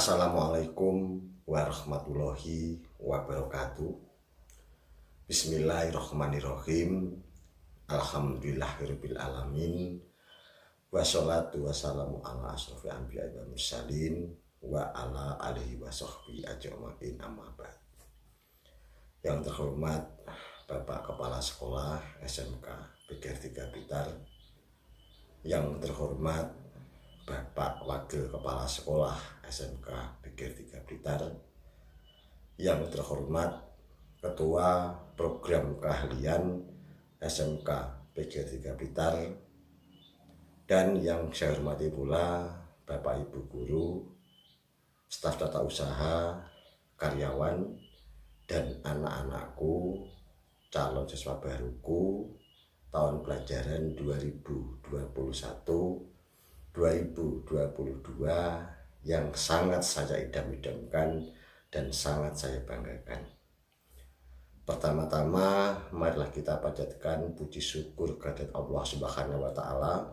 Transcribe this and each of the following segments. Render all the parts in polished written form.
Assalamualaikum warahmatullahi wabarakatuh. Bismillahirrahmanirrahim. Alhamdulillahirabbil alamin. Wassalatu wassalamu ala asrofil anbiya'i wal mursalin wa ala alihi wa sahbihi ajma'in, amma ba'd. Yang terhormat Bapak Kepala Sekolah SMK PGR 3 Blitar, yang terhormat Bapak Wakil Kepala Sekolah SMK PGR 3 Blitar, yang terhormat Ketua Program Keahlian SMK PGR 3 Blitar, dan yang saya hormati pula Bapak Ibu Guru, staf tata usaha, karyawan, dan anak-anakku, calon siswa baruku tahun pelajaran 2021-2022 yang sangat saya idam-idamkan dan sangat saya banggakan. Pertama-tama, marilah kita panjatkan puji syukur kehadirat Allah Subhanahu wa Ta'ala,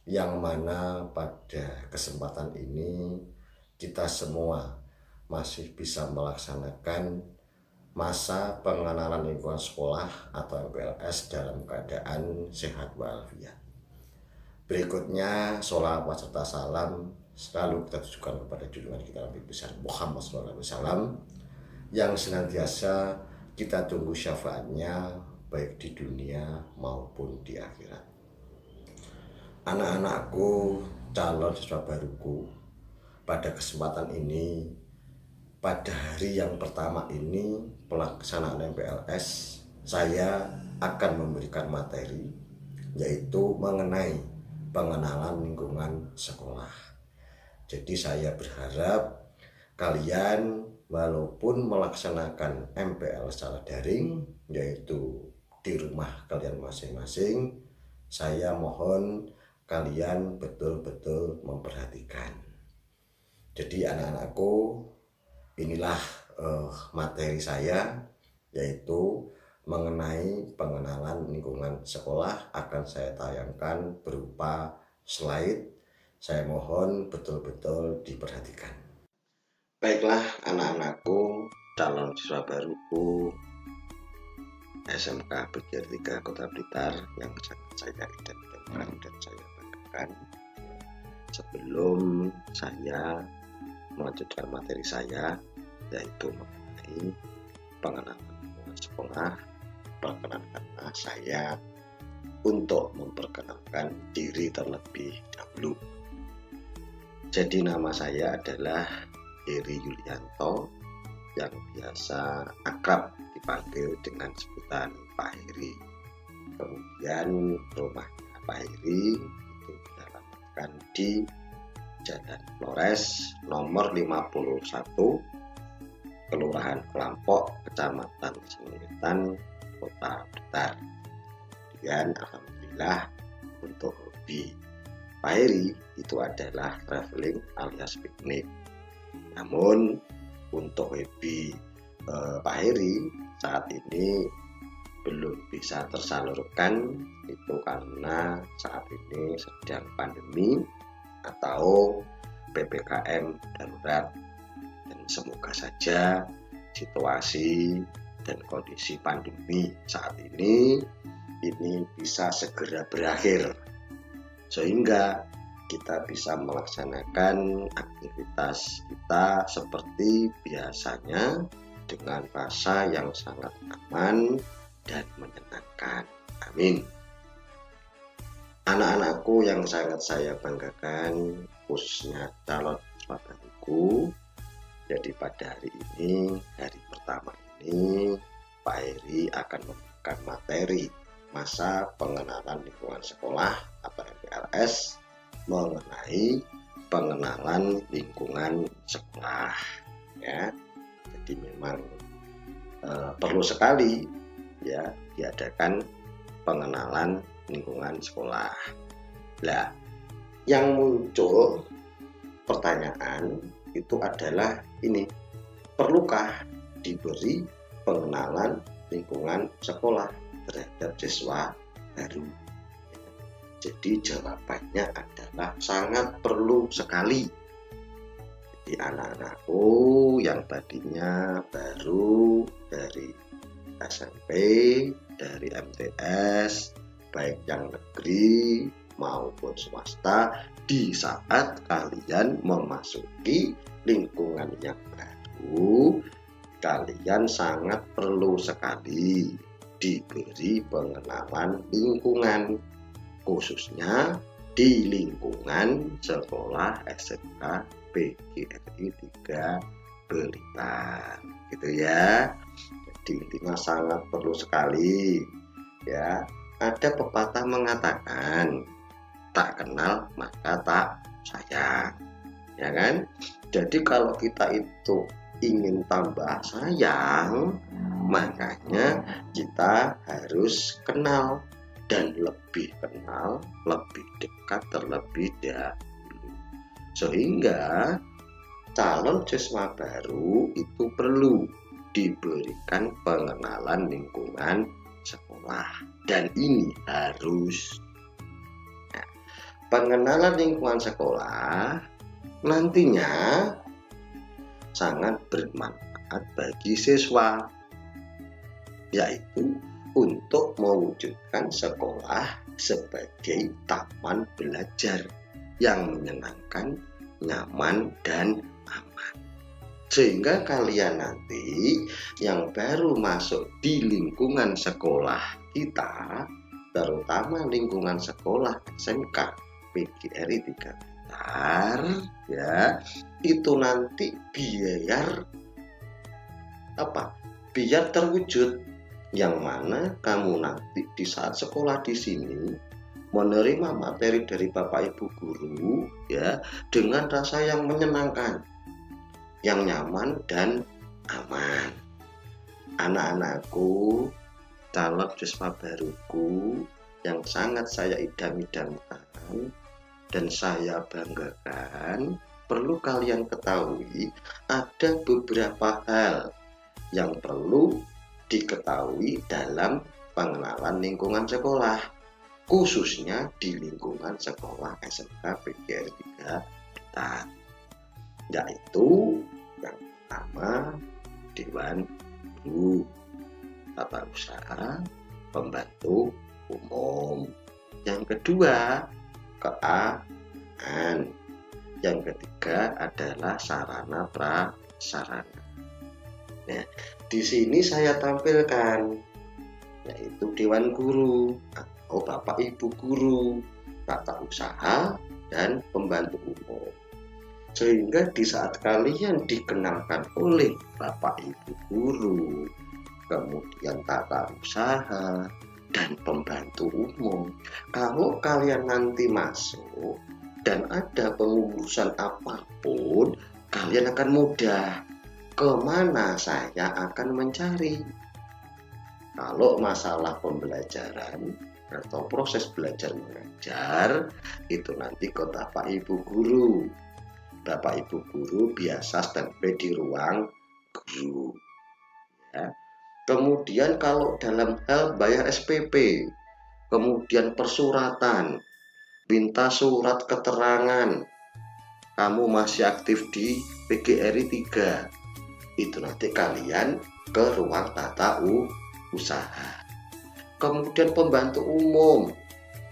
yang mana pada kesempatan ini kita semua masih bisa melaksanakan masa pengenalan lingkungan sekolah atau MPLS dalam keadaan sehat walafiat. Berikutnya, sholawat serta salam selalu kita tujukan kepada junjungan kita Nabi besar Muhammad SAW, yang senantiasa kita tunggu syafaatnya baik di dunia maupun di akhirat. Anak-anakku, calon siswa baruku, pada kesempatan ini, pada hari yang pertama ini pelaksanaan MPLS, saya akan memberikan materi yaitu mengenai pengenalan lingkungan sekolah. Jadi saya berharap kalian walaupun melaksanakan MPLS secara daring, yaitu di rumah kalian masing-masing, saya mohon kalian betul-betul memperhatikan. Jadi anak-anakku, inilah materi saya, yaitu mengenai pengenalan lingkungan sekolah, akan saya tayangkan berupa slide. Saya mohon betul-betul diperhatikan. Baiklah anak-anakku, calon siswa baruku SMK PGR 3 Kota Blitar yang sangat saya idam-idamkan dan saya banggakan. Sebelum saya melanjutkan materi saya, yaitu mengenai pengenalan lingkungan sekolah, perkenalkanlah saya untuk memperkenalkan diri terlebih dahulu. Jadi nama saya adalah Heri Yulianto, yang biasa akrab dipanggil dengan sebutan Pak Heri. Kemudian rumahnya Pak Heri itu dialamatkan di Jalan Flores nomor 51, Kelurahan Kelampok, Kecamatan Sengitan, Kota Blitar. Kemudian alhamdulillah untuk hobi Pak Heri itu adalah traveling alias piknik. Namun untuk hobi Pak Heri saat ini belum bisa tersalurkan, itu karena saat ini sedang pandemi atau PPKM darurat, dan semoga saja situasi dan kondisi pandemi saat ini bisa segera berakhir sehingga kita bisa melaksanakan aktivitas kita seperti biasanya dengan rasa yang sangat aman dan menyenangkan. Amin. Anak-anakku yang sangat saya banggakan, khususnya calon siswa baruku, jadi pada hari ini, hari pertama ini, Pak Heri akan memberikan materi masa pengenalan lingkungan sekolah atau MPLS mengenai pengenalan lingkungan sekolah, ya. Jadi memang perlu sekali ya diadakan pengenalan lingkungan sekolah. Nah, yang muncul pertanyaan itu adalah ini, perlukah diberi pengenalan lingkungan sekolah terhadap siswa baru? Jadi jawabannya adalah sangat perlu sekali. Jadi Jadi anak-anakku yang tadinya baru dari SMP, dari MTS, baik yang negeri maupun swasta, di saat kalian memasuki lingkungan yang baru, kalian sangat perlu sekali diberi pengenalan lingkungan, khususnya di lingkungan sekolah SMK PGRI 3 Blitar, gitu ya. Jadi intinya sangat perlu sekali ya. Ada pepatah mengatakan tak kenal maka tak sayang, ya kan? Jadi kalau kita itu ingin tambah sayang, makanya kita harus kenal, dan lebih kenal, lebih dekat terlebih dahulu. Sehingga calon siswa baru itu perlu diberikan pengenalan lingkungan sekolah, dan ini harus. Nah, pengenalan lingkungan sekolah nantinya sangat bermanfaat bagi siswa, yaitu untuk mewujudkan sekolah sebagai taman belajar yang menyenangkan, nyaman, dan aman. Sehingga kalian nanti yang baru masuk di lingkungan sekolah kita, terutama lingkungan sekolah SMK PGRI 3 Blitar, ya, itu nanti biar terwujud, yang mana kamu nanti di saat sekolah di sini menerima materi dari Bapak Ibu guru, ya, dengan rasa yang menyenangkan, yang nyaman dan aman. Anak-anakku, calon siswa baruku yang sangat saya idam-idamkan dan saya banggakan, perlu kalian ketahui ada beberapa hal yang perlu diketahui dalam pengenalan lingkungan sekolah, khususnya di lingkungan sekolah SMK PGRI 3 Blitar, yaitu yang pertama Dewan Guru, Tata Usaha, Pembantu Umum. Yang kedua, keamanan. Yang ketiga adalah sarana prasarana. Nah, di sini saya tampilkan yaitu Dewan Guru atau Bapak Ibu Guru, Tata Usaha, dan Pembantu Umum. Sehingga di saat kalian dikenalkan oleh Bapak Ibu Guru, kemudian Tata Usaha, dan Pembantu Umum, kalau kalian nanti masuk dan ada pengurusan apapun, kalian akan mudah. Kemana saya akan mencari? Kalau masalah pembelajaran atau proses belajar mengajar, itu nanti ke Bapak Ibu Guru. Bapak Ibu Guru biasa standby di ruang guru, ya. Kemudian kalau dalam hal bayar SPP, kemudian persuratan, minta surat keterangan kamu masih aktif di PGRI 3, itu nanti kalian ke ruang tata usaha. Kemudian pembantu umum,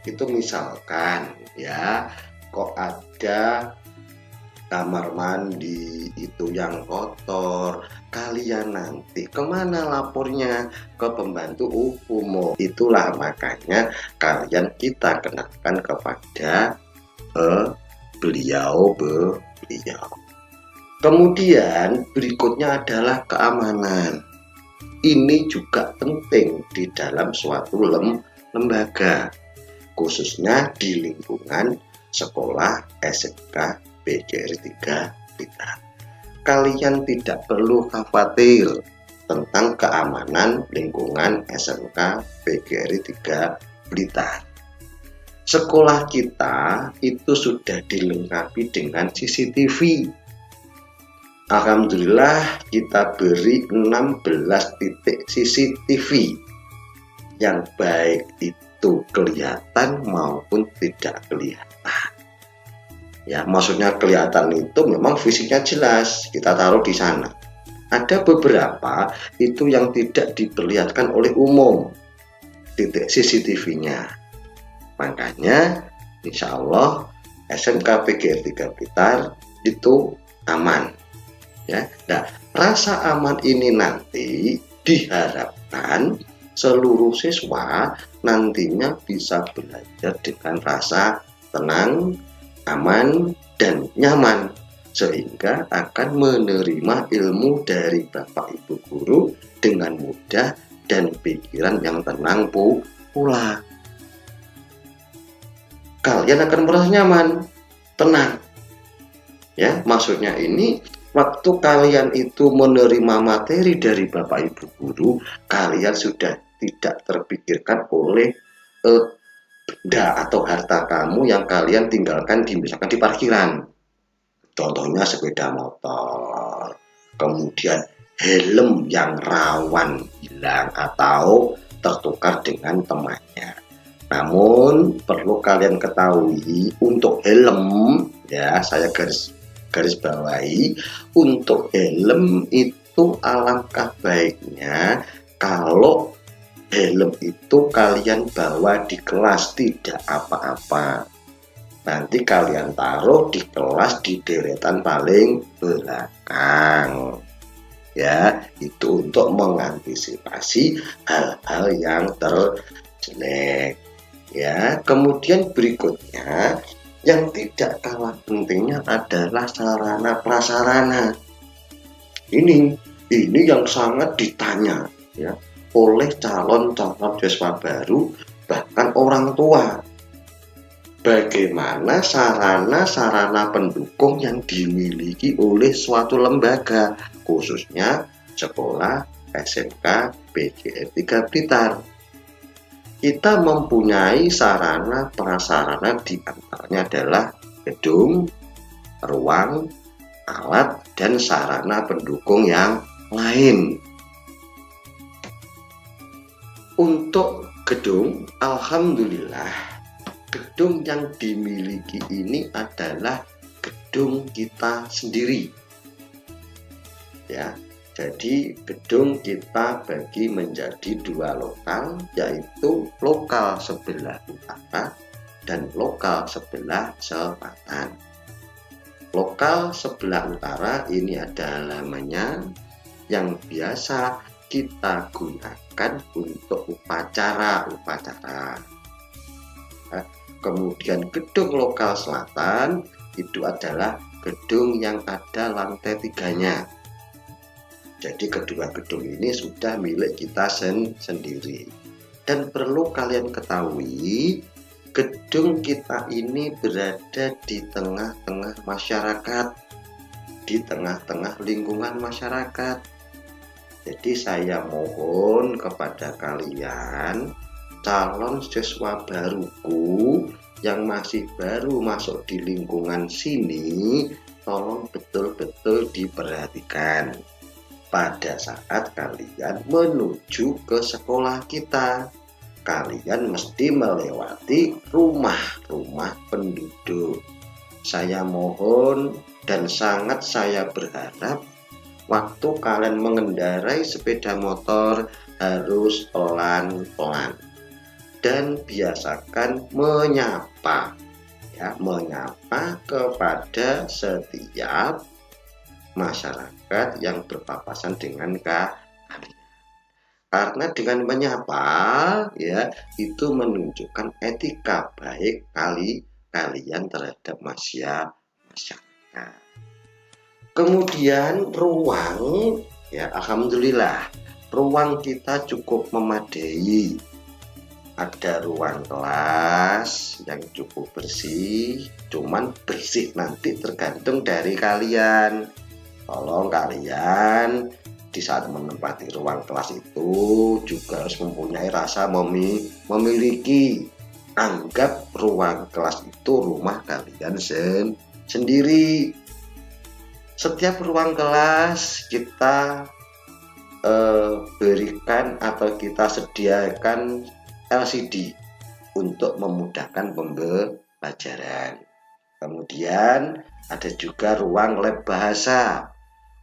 itu misalkan ya, kok ada kamar mandi itu yang kotor, kalian nanti kemana lapornya? Ke pembantu umum. Itulah makanya kalian kita kenakan kepada beliau. Kemudian berikutnya adalah keamanan. Ini juga penting di dalam suatu lembaga, khususnya di lingkungan sekolah SMK PGRI 3 Blitar. Kalian tidak perlu khawatir tentang keamanan lingkungan SMK PGRI 3 Blitar. Sekolah kita itu sudah dilengkapi dengan CCTV. Alhamdulillah kita beri 16 titik CCTV yang baik itu kelihatan maupun tidak kelihatan. Ya, maksudnya kelihatan itu memang fisiknya jelas, kita taruh di sana. Ada beberapa itu yang tidak diperlihatkan oleh umum titik CCTV-nya. Makanya insya Allah SMK PGR 3 Blitar itu aman. Ya, nah, rasa aman ini nanti diharapkan seluruh siswa nantinya bisa belajar dengan rasa tenang, aman, dan nyaman, sehingga akan menerima ilmu dari Bapak Ibu Guru dengan mudah dan pikiran yang tenang pula. Kalian akan merasa nyaman, tenang. Ya, maksudnya ini waktu kalian itu menerima materi dari Bapak Ibu Guru, kalian sudah tidak terpikirkan oleh benda atau harta kamu yang kalian tinggalkan misalkan di parkiran. Contohnya sepeda motor, kemudian helm yang rawan hilang atau tertukar dengan temannya. Namun perlu kalian ketahui untuk helm, ya saya garis bawahi, untuk helm itu alangkah baiknya kalau helm itu kalian bawa di kelas, tidak apa-apa. Nanti kalian taruh di kelas di deretan paling belakang. Ya, itu untuk mengantisipasi hal-hal yang terjelek. Ya, kemudian berikutnya yang tidak kalah pentingnya adalah sarana prasarana. Ini yang sangat ditanya ya oleh calon-calon siswa baru, bahkan orang tua. Bagaimana sarana-sarana pendukung yang dimiliki oleh suatu lembaga, khususnya sekolah SMK PGR 3 Blitar. Kita mempunyai sarana prasarana, di antaranya adalah gedung, ruang, alat, dan sarana pendukung yang lain. Untuk gedung, alhamdulillah, gedung yang dimiliki ini adalah gedung kita sendiri. Ya, jadi gedung kita bagi menjadi dua lokal, yaitu lokal sebelah utara dan lokal sebelah selatan. Lokal sebelah utara ini adalah namanya yang biasa kita gunakan untuk upacara. Kemudian gedung lokal selatan itu adalah gedung yang ada lantai 3-nya. Jadi kedua gedung ini sudah milik kita sendiri. Dan perlu kalian ketahui, gedung kita ini berada di tengah-tengah masyarakat, di tengah-tengah lingkungan masyarakat. Jadi saya mohon kepada kalian calon siswa baruku yang masih baru masuk di lingkungan sini, tolong betul-betul diperhatikan pada saat kalian menuju ke sekolah kita. Kalian mesti melewati rumah-rumah penduduk. Saya mohon dan sangat saya berharap waktu kalian mengendarai sepeda motor harus pelan-pelan dan biasakan menyapa, ya, menyapa kepada setiap masyarakat yang berpapasan dengan kalian. Karena dengan menyapa, ya, itu menunjukkan etika baik kalian terhadap masyarakat. Kemudian ruang, ya alhamdulillah ruang kita cukup memadai. Ada ruang kelas yang cukup bersih, cuman bersih nanti tergantung dari kalian. Tolong kalian di saat menempati ruang kelas itu juga harus mempunyai rasa memiliki. Anggap ruang kelas itu rumah kalian sendiri. Setiap ruang kelas kita berikan atau kita sediakan LCD untuk memudahkan pembelajaran. Kemudian ada juga ruang lab bahasa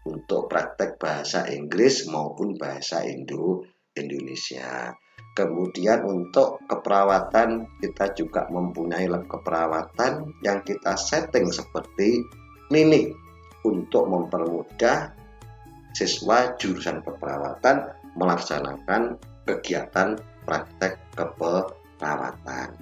untuk praktek bahasa Inggris maupun bahasa Indonesia. Kemudian untuk keperawatan kita juga mempunyai lab keperawatan yang kita setting seperti klinik untuk mempermudah siswa jurusan keperawatan melaksanakan kegiatan praktek keperawatan.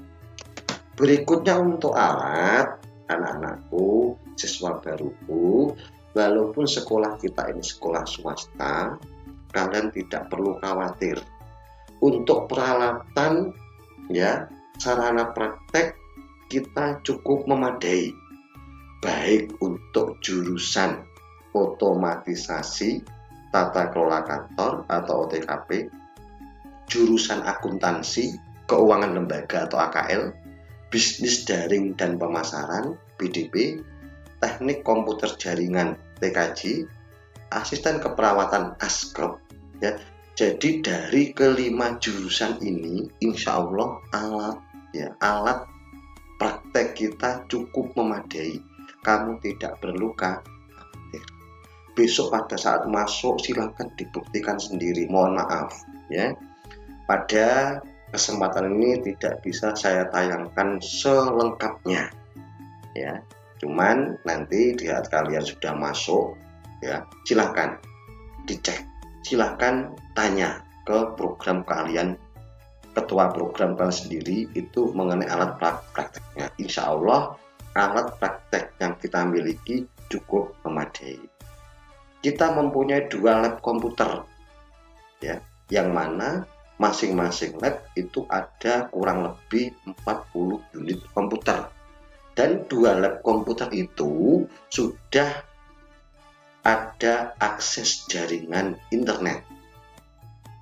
Berikutnya untuk alat, anak-anakku, siswa baruku, walaupun sekolah kita ini sekolah swasta, kalian tidak perlu khawatir. Untuk peralatan, ya, sarana praktek kita cukup memadai. Baik untuk jurusan otomatisasi, tata kelola kantor atau OTKP, jurusan akuntansi, keuangan lembaga atau AKL, bisnis daring dan pemasaran (BDP), teknik komputer jaringan (TKJ), asisten keperawatan (ASKEP). Ya, jadi dari kelima jurusan ini, insya Allah alat praktek kita cukup memadai. Kamu tidak perlu khawatir. Besok pada saat masuk silakan dibuktikan sendiri. Mohon maaf, ya. Pada kesempatan ini tidak bisa saya tayangkan selengkapnya, ya. Cuman nanti di saat kalian sudah masuk, ya, silahkan dicek, silahkan tanya ke program kalian, ketua program kalian sendiri itu mengenai alat prakteknya. Insya Allah alat praktek yang kita miliki cukup memadai. Kita mempunyai 2 lab komputer, ya, yang mana masing-masing lab itu ada kurang lebih 40 unit komputer. Dan 2 lab komputer itu sudah ada akses jaringan internet.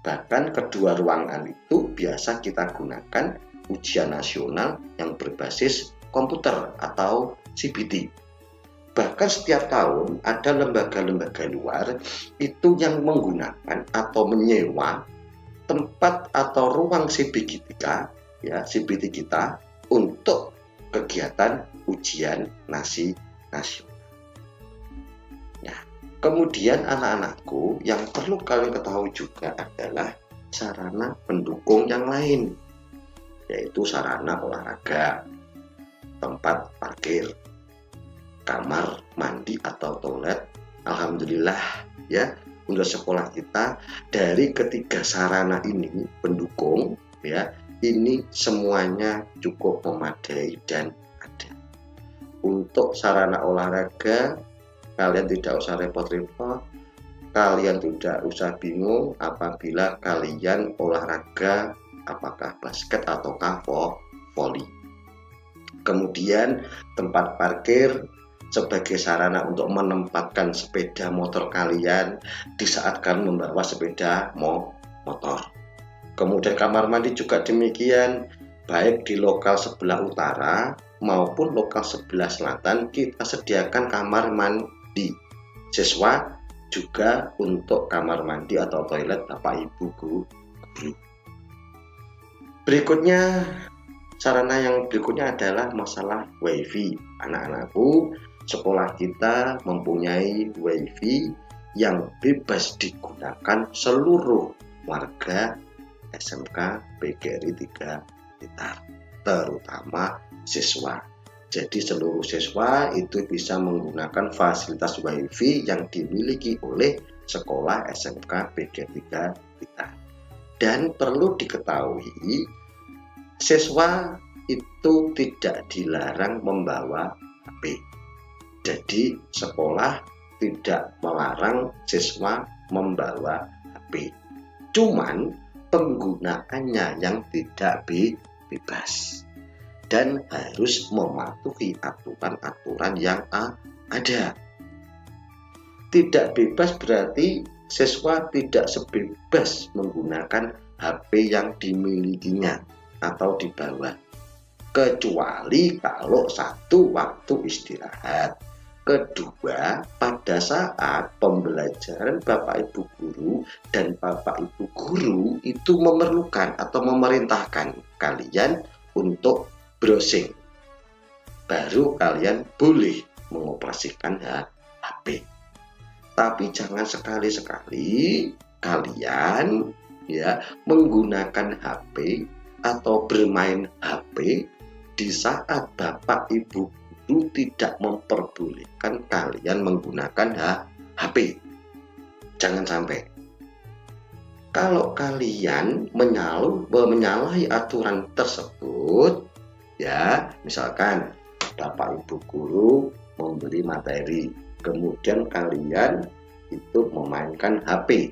Bahkan kedua ruangan itu biasa kita gunakan ujian nasional yang berbasis komputer atau CBT. Bahkan setiap tahun ada lembaga-lembaga luar itu yang menggunakan atau menyewa tempat atau ruang CBT kita, ya, CBT kita untuk kegiatan ujian nasional. Nah, kemudian anak-anakku yang perlu kalian ketahui juga adalah sarana pendukung yang lain, yaitu sarana olahraga, tempat parkir, kamar mandi atau toilet. Alhamdulillah, ya, untuk sekolah kita dari ketiga sarana ini pendukung, ya, ini semuanya cukup memadai dan ada. Untuk sarana olahraga kalian tidak usah repot-repot, kalian tidak usah bingung apabila kalian olahraga apakah basket ataukah voli. Kemudian tempat parkir sebagai sarana untuk menempatkan sepeda motor kalian di saat kalian membawa sepeda motor. Kemudian kamar mandi juga demikian, baik di lokal sebelah utara maupun lokal sebelah selatan kita sediakan kamar mandi. Siswa juga untuk kamar mandi atau toilet Bapak Ibu guru. Berikutnya, sarana yang berikutnya adalah masalah WiFi. Anak-anakku, sekolah kita mempunyai WiFi yang bebas digunakan seluruh warga SMK PGRI 3 Blitar, terutama siswa. Jadi seluruh siswa itu bisa menggunakan fasilitas WiFi yang dimiliki oleh sekolah SMK PGRI 3 Blitar. Dan perlu diketahui, siswa itu tidak dilarang membawa HP. Jadi sekolah tidak melarang siswa membawa HP. Cuman penggunaannya yang tidak bebas dan harus mematuhi aturan-aturan yang ada. Tidak bebas berarti siswa tidak sebebas menggunakan HP yang dimilikinya atau dibawa, kecuali kalau satu waktu istirahat, kedua pada saat pembelajaran Bapak Ibu guru dan Bapak Ibu guru itu memerlukan atau memerintahkan kalian untuk browsing. baru kalian boleh mengoperasikan HP. Tapi jangan sekali-sekali kalian ya menggunakan HP atau bermain HP di saat Bapak Ibu guru tidak memperbolehkan kalian menggunakan HP. Jangan sampai. Kalau kalian menyalahi aturan tersebut, ya misalkan Bapak Ibu guru memberi materi, kemudian kalian itu memainkan HP.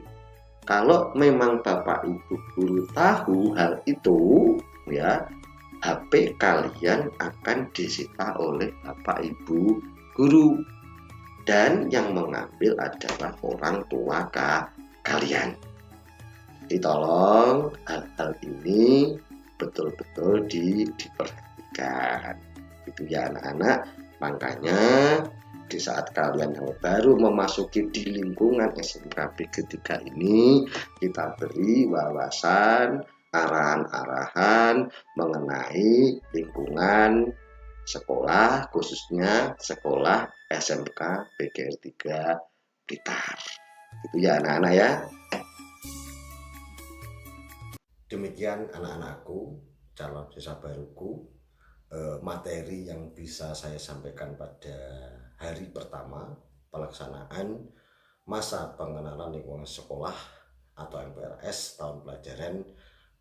Kalau memang Bapak Ibu guru tahu hal itu, ya HP kalian akan disita oleh Bapak Ibu guru, dan yang mengambil adalah orang tua kalian. Jadi tolong hal-hal ini betul-betul diperhatikan. Itu ya anak-anak. Makanya di saat kalian yang baru memasuki di lingkungan SMK PG 3 ini, kita beri wawasan, arahan-arahan mengenai lingkungan sekolah, khususnya sekolah SMK PGR 3 Blitar. Itu ya anak-anak ya. Demikian anak-anakku, calon siswa baruku, materi yang bisa saya sampaikan pada hari pertama pelaksanaan masa pengenalan lingkungan sekolah atau MPLS tahun pelajaran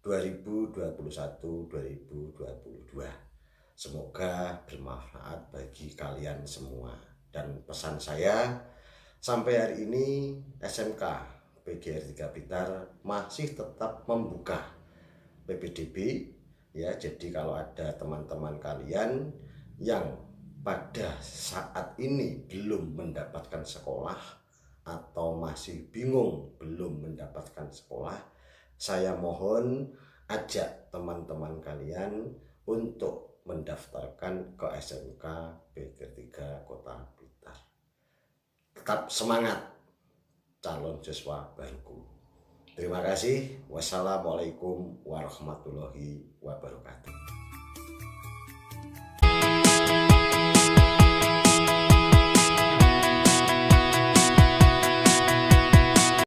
2021-2022. Semoga bermanfaat bagi kalian semua. Dan pesan saya, sampai hari ini SMK PGR 3 Blitar masih tetap membuka PPDB. Ya, jadi kalau ada teman-teman kalian yang pada saat ini belum mendapatkan sekolah atau masih bingung belum mendapatkan sekolah, saya mohon ajak teman-teman kalian untuk mendaftarkan ke SMK PGR 3 Kota Blitar. Tetap semangat calon siswa baruku. Terima kasih. Wassalamualaikum warahmatullahi wabarakatuh.